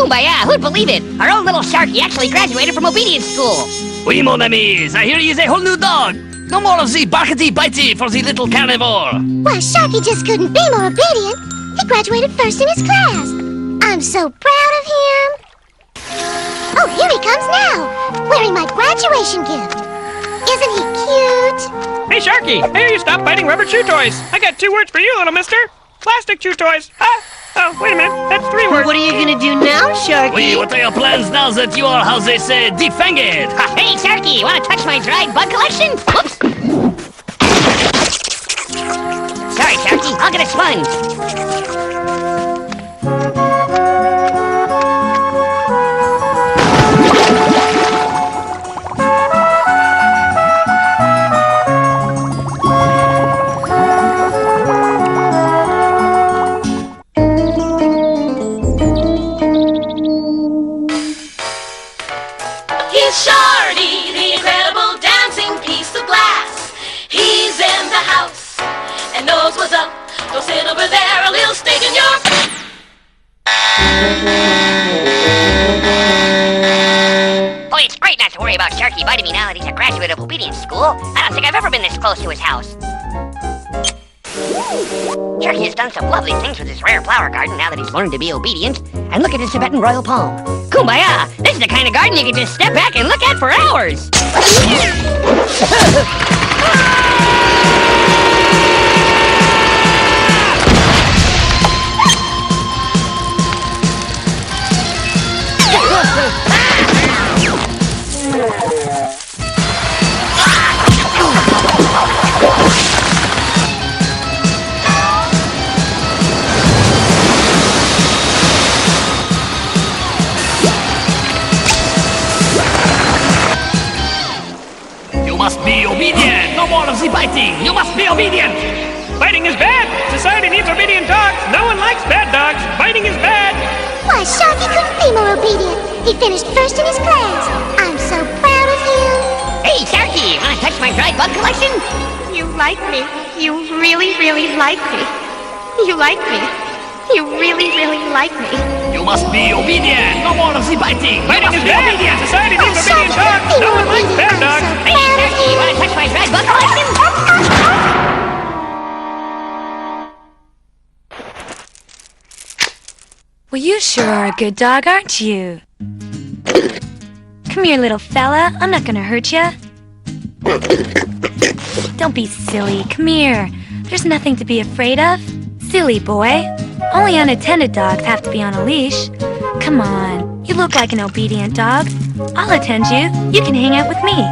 Kumbaya, who'd believe it? Our own little Sharky actually graduated from obedience school. Oui, mon amis, I hear he is a whole new dog. No more of the barkety-bitey for the little carnivore. Well, Sharky just couldn't be more obedient. He graduated first in his class. I'm so proud of him. Oh, here he comes now, wearing my graduation gift. Isn't he cute? Hey, Sharky, I hear you stopped biting rubber chew toys. I got 2 words for you, little mister. Plastic chew toys. Ah! Oh, wait a minute. That's 3 words. What are you gonna do now, Sharky? Oui, what are your plans now that you are, how they say, defanged? Hey, Sharky, you want to touch my dried bug collection? Whoops. Sorry, Sharky, I'll get a sponge. Shardy, the incredible dancing piece of glass. He's in the house and knows what's up. Don't sit over there, a little steak in your... Boy, it's great not to worry about Sharky biting me now that he's a graduate of obedience school. I don't think I've ever been this close to his house. Sharky has done some lovely things with his rare flower garden now that he's learned to be obedient. And look at his Tibetan royal palm. Kumbaya! This is the kind of garden you can just step back and look at for hours! You must be obedient! No more of the biting! You must be obedient! Biting is bad. Society needs obedient dogs. No one likes bad dogs. Biting is bad. Why, Sharky couldn't be more obedient. He finished first in his class. I'm so proud of him. Hey, Sharky, want to touch my dried bug collection? You like me. You really, really like me. You like me. You really, really like me. You must be obedient! No more of the biting! Biting is bad. Obedient! Society needs obedient dogs. No one likes bad dogs. Hey, Sharky, want to touch my dried bug collection? Well, you sure are a good dog, aren't you? Come here, little fella. I'm not gonna hurt ya. Don't be silly. Come here. There's nothing to be afraid of. Silly boy. Only unattended dogs have to be on a leash. Come on. You look like an obedient dog. I'll attend you. You can hang out with me.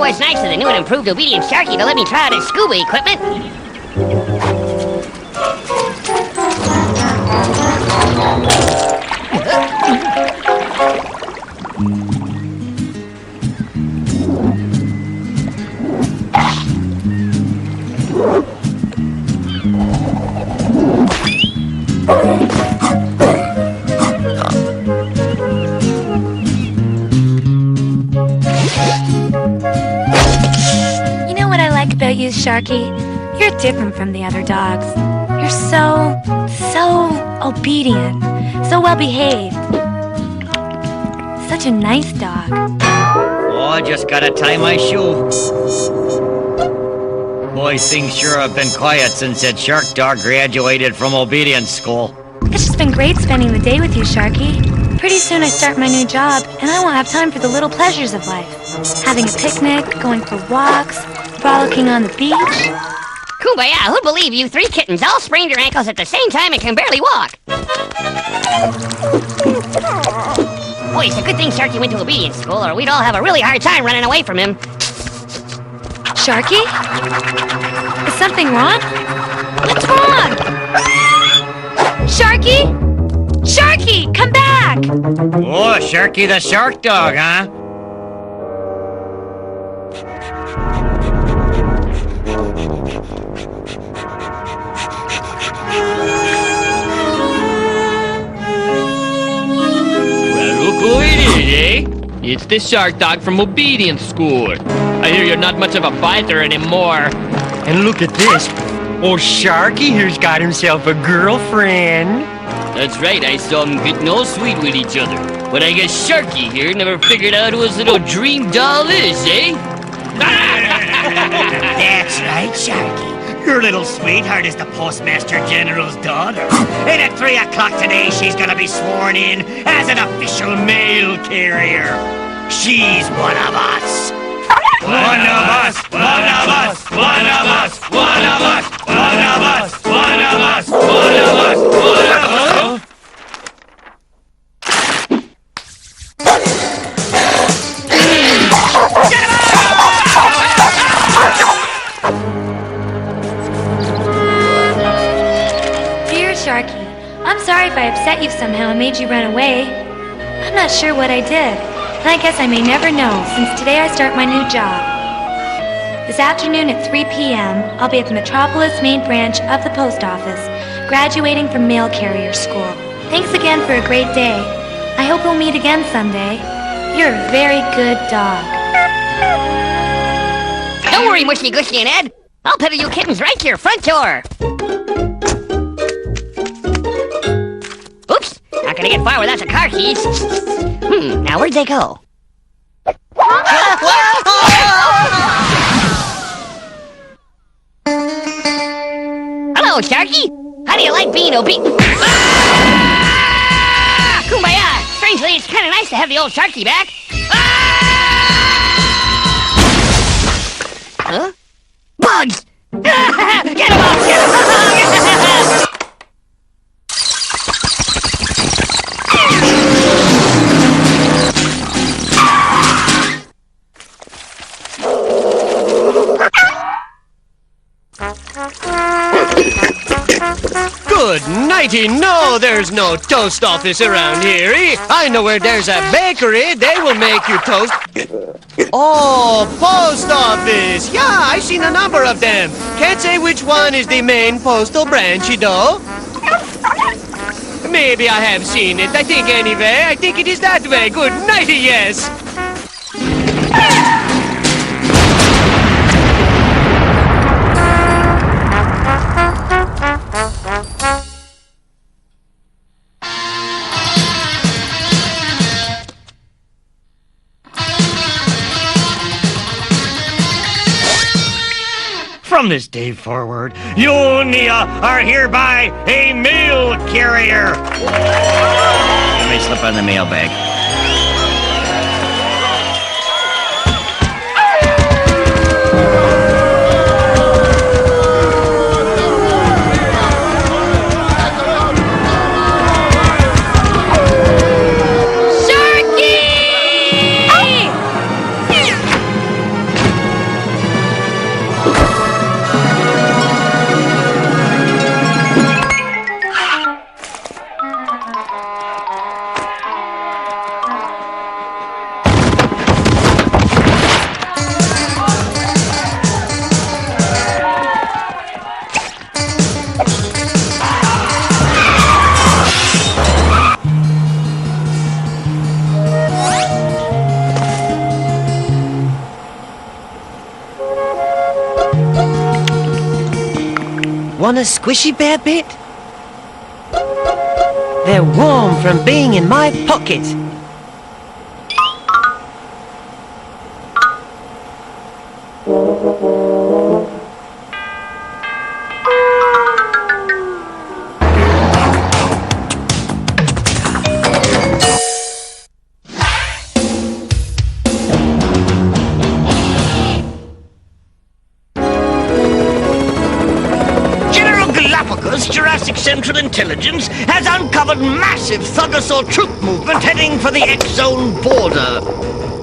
It's nice of the new and improved obedient Sharky to let me try out his scuba equipment. About you, Sharky, you're different from the other dogs. You're so obedient, so well behaved. Such a nice dog. Oh, I just gotta tie my shoe. Boy, things sure have been quiet since that shark dog graduated from obedience school. It's just been great spending the day with you, Sharky. Pretty soon I start my new job, and I won't have time for the little pleasures of life. Having a picnic, going for walks, frolicking on the beach. Kumbaya, who'd believe you 3 kittens all sprained your ankles at the same time and can barely walk? Boy, it's a good thing Sharky went to obedience school, or we'd all have a really hard time running away from him. Sharky? Is something wrong? What's wrong? Sharky? Sharky, come back! Oh, Sharky the shark dog, huh? Well, look who it is, eh? It's the shark dog from obedience school. I hear you're not much of a biter anymore. And look at this. Old Sharky here's got himself a girlfriend. That's right, I saw them getting all sweet with each other. But I guess Sharky here never figured out who his little dream doll is, eh? That's right, Sharky. Your little sweetheart is the Postmaster General's daughter. And at 3 o'clock today, she's gonna be sworn in as an official mail carrier. She's one of us. One of us, one of us, one of us, one of us, one of us, one of us, one of us, one of us. Dear Sharky, I'm sorry if I upset you somehow and made you run away. I'm not sure what I did, and I guess I may never know since today I start my new job. This afternoon at 3 p.m., I'll be at the Metropolis main branch of the post office, graduating from mail carrier school. Thanks again for a great day. I hope we'll meet again someday. You're a very good dog. Don't worry, Mushy Gushy and Ed. I'll peddle you kittens right to your front door. Oops, not gonna get far without the car keys. Now where'd they go? Hello, Sharky. How do you like being obedient? Ah! Kumbaya! Strangely, it's kind of nice to have the old Sharky back. Huh? Bugs! Get him off! Get him off! Good nighty, no, there's no toast office around here. I know where there's a bakery, they will make you toast. Oh, post office. Yeah, I've seen a number of them. Can't say which one is the main postal branch, though. Maybe I have seen it. I think anyway. I think it is that way. Good nighty, yes. From this day forward, you, Nia, are hereby a mail carrier. Let me slip on the mailbag. Want a squishy bear bit? They're warm from being in my pocket. Jurassic Central Intelligence has uncovered massive Thuggosaur troop movement heading for the X-Zone border.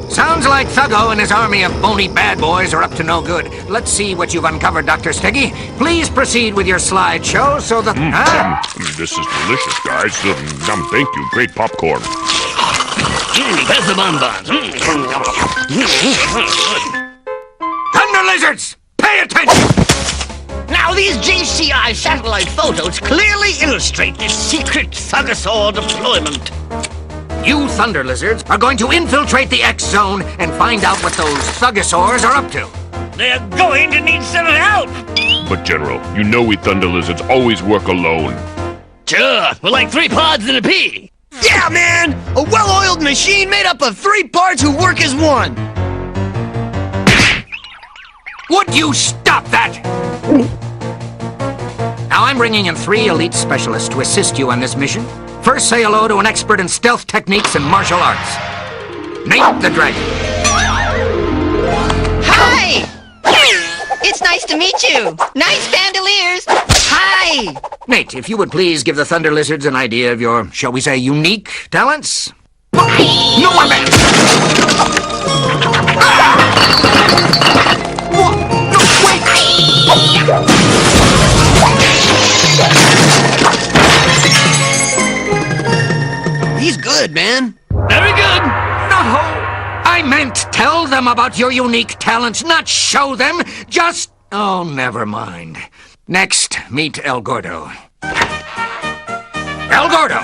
Sounds like Thuggo and his army of bony bad boys are up to no good. Let's see what you've uncovered, Dr. Steggy. Please proceed with your slideshow so that... This is delicious, guys. Thank you. Great popcorn. Pass the bonbons. Thunder lizards! Pay attention! these GCI satellite photos clearly illustrate this secret Thugosaur deployment. You Thunder Lizards are going to infiltrate the X Zone and find out what those Thugosaurs are up to. They're going to need some help. But General, you know we Thunder Lizards always work alone. Sure, we're like 3 pods and a pea. Yeah, man! A well-oiled machine made up of 3 parts who work as one. Would you stop that? Now I'm bringing in 3 elite specialists to assist you on this mission. First, say hello to an expert in stealth techniques and martial arts. Nate the Dragon. Hi! It's nice to meet you. Nice bandoliers. Hi! Nate, if you would please give the Thunder Lizards an idea of your, shall we say, unique talents? No more man! No, wait! He's good, man. Very good. No! I meant tell them about your unique talents, not show them. Just... oh, never mind. Next, meet El Gordo. El Gordo!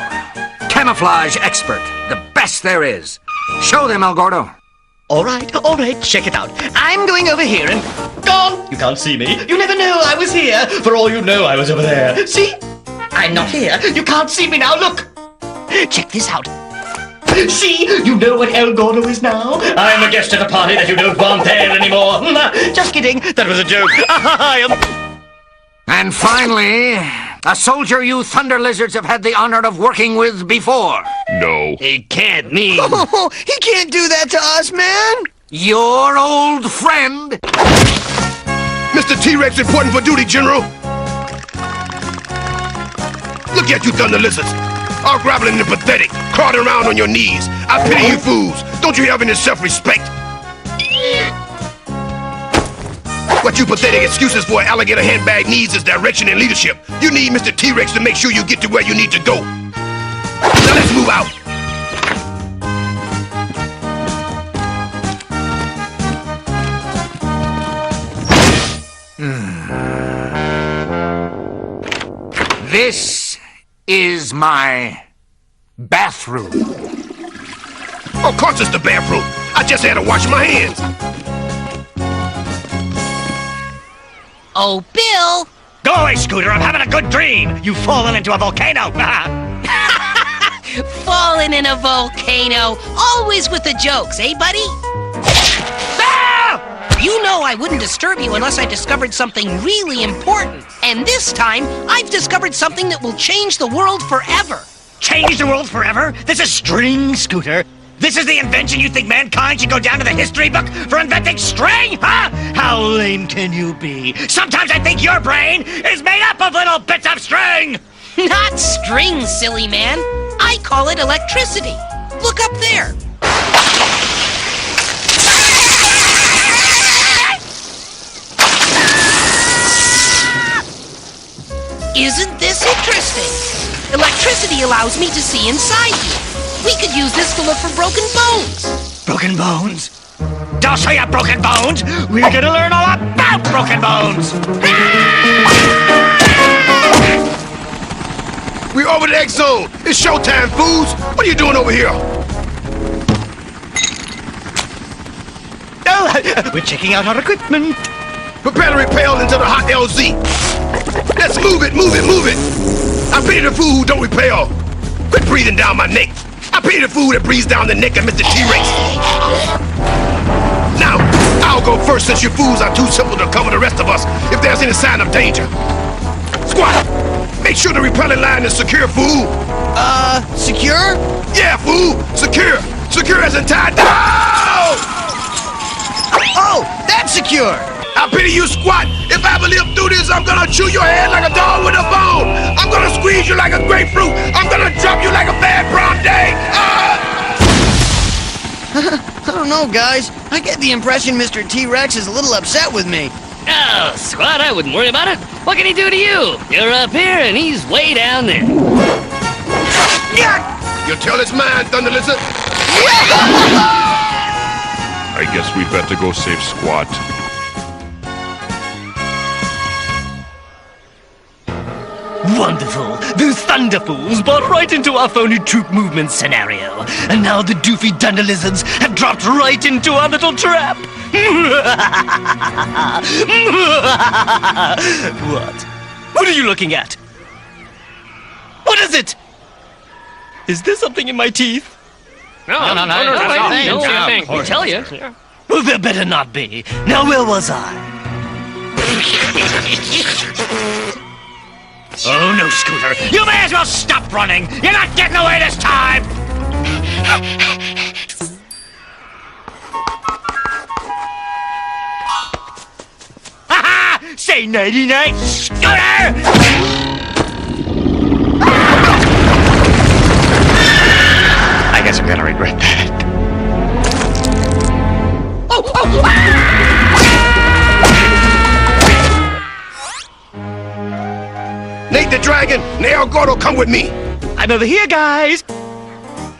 Camouflage expert. The best there is. Show them, El Gordo. All right, check it out. I'm going over here and... Gone! You can't see me. You never know I was here. For all you know, I was over there. See? I'm not here. You can't see me now. Look! Check this out. See? You know what El Gordo is now? I'm a guest at a party that you don't want there anymore. Just kidding. That was a joke. And finally, a soldier you Thunder Lizards have had the honor of working with before. No. It can't mean... Oh, he can't do that to us, man! Your old friend... Mr. T-Rex reporting for duty, General. Look at you, Thunder Lizards. All groveling and pathetic, crawling around on your knees. I pity you fools. Don't you have any self-respect? What you pathetic excuses for an alligator handbag needs is direction and leadership. You need Mr. T-Rex to make sure you get to where you need to go. Now let's move out. This is my bathroom. Of course it's the bathroom. I just had to wash my hands. Oh, Bill! Go away, Scooter. I'm having a good dream. You've fallen into a volcano. Fallen in a volcano. Always with the jokes, eh, buddy? Ah! You know I wouldn't disturb you unless I discovered something really important. And this time, I've discovered something that will change the world forever. Change the world forever? This is string, Scooter. This is the invention you think mankind should go down to the history book for inventing string, huh? How lame can you be? Sometimes I think your brain is made up of little bits of string! Not string, silly man. I call it electricity. Look up there. Isn't this interesting? Electricity allows me to see inside you. We could use this to look for broken bones. Broken bones? Don't say you broken bones! We're gonna learn all about broken bones! We're over the X Zone. It's showtime, fools. What are you doing over here? Oh, we're checking out our equipment. Prepare to repel into the hot LZ. Let's move it, move it, move it. I pity the fool who don't repel. Quit breathing down my neck. I pity the fool that breathes down the neck of Mr. T-Rex. Now, I'll go first since you fools are too simple to cover the rest of us if there's any sign of danger. Squad, make sure the repelling line is secure, fool. Secure? Yeah, fool, secure. Secure as in tied down. Oh, that's secure. I pity you, squat. If I ever live through this, I'm gonna chew your head like a dog with a bone. I'm gonna squeeze you like a grapefruit. I'm gonna drop you like a bad prom day. I don't know, guys. I get the impression Mr. T-Rex is a little upset with me. Oh, Squat, I wouldn't worry about it. What can he do to you? You're up here and he's way down there. You'll tell it's mine, Thunder Lizard. I guess we better go save Squat. Wonderful. Those thunderfools bought right into our phony troop movement scenario. And now the doofy Dundalizards have dropped right into our little trap. What? What are you looking at? What is it? Is there something in my teeth? No, No. We'll tell you. Well, there better not be. Now, where was I? Oh, no, Scooter. You may as well stop running. You're not getting away this time. Ha-ha! Say nighty-night, Scooter! I guess I'm gonna regret that. Nate the Dragon, Neo Gordo, come with me. I'm over here, guys.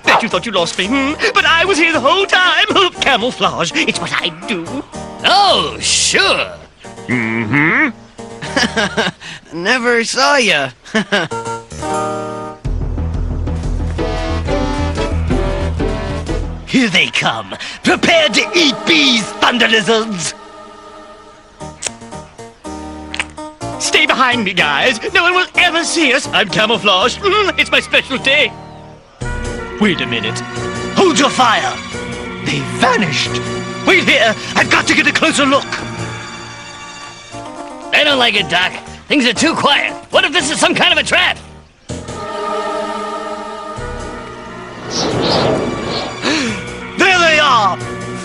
Bet you thought you lost me, But I was here the whole time. Camouflage. It's what I do. Oh, sure. Mm-hmm. Never saw ya. Here they come. Prepare to eat bees, thunder lizards. Stay behind me, guys. No one will ever see us. I'm camouflaged. It's my specialty. Wait a minute. Hold your fire. They vanished. Wait here. I've got to get a closer look. I don't like it, Doc. Things are too quiet. What if this is some kind of a trap? There they are.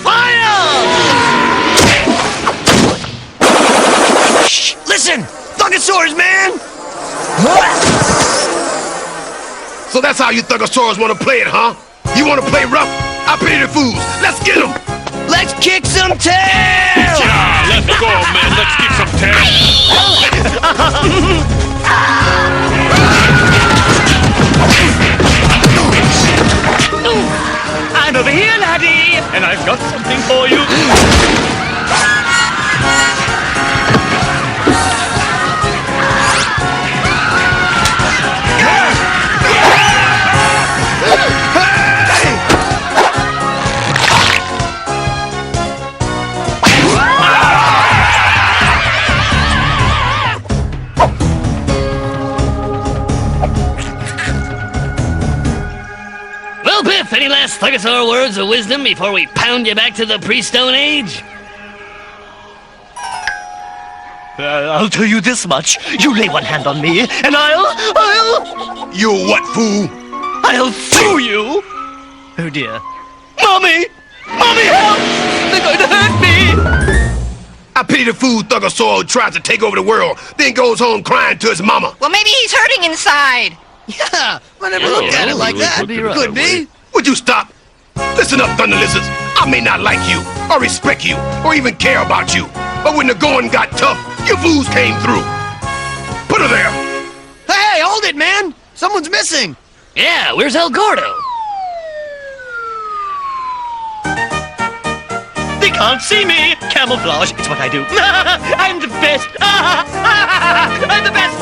Fire! Shh! Listen! Thugosaurs, man! So that's how you Thugosaurs want to play it, huh? You want to play rough? I pity the fools. Let's get them. Let's kick some tail! Yeah, let's go, man. Let's kick some I'm over here, laddie, and I've got something for you. Well, Biff, any last Thugosaur words of wisdom before we pound you back to the pre-Stone Age? I'll tell you this much. You lay one hand on me, and I'll... You what, fool? I'll sue you! Oh, dear. Mommy! Mommy, help! They're going to hurt me! I pity the fool Thugosaur who tries to take over the world, then goes home crying to his mama. Well, maybe he's hurting inside. Yeah, I never looked at it like that. Could be. Would you stop? Listen up, Thunder Lizards. I may not like you, or respect you, or even care about you. But when the going got tough, you fools came through. Put her there. Hey, hold it, man! Someone's missing. Yeah, where's El Gordo? They can't see me! Camouflage, it's what I do. I'm the best! I'm the best!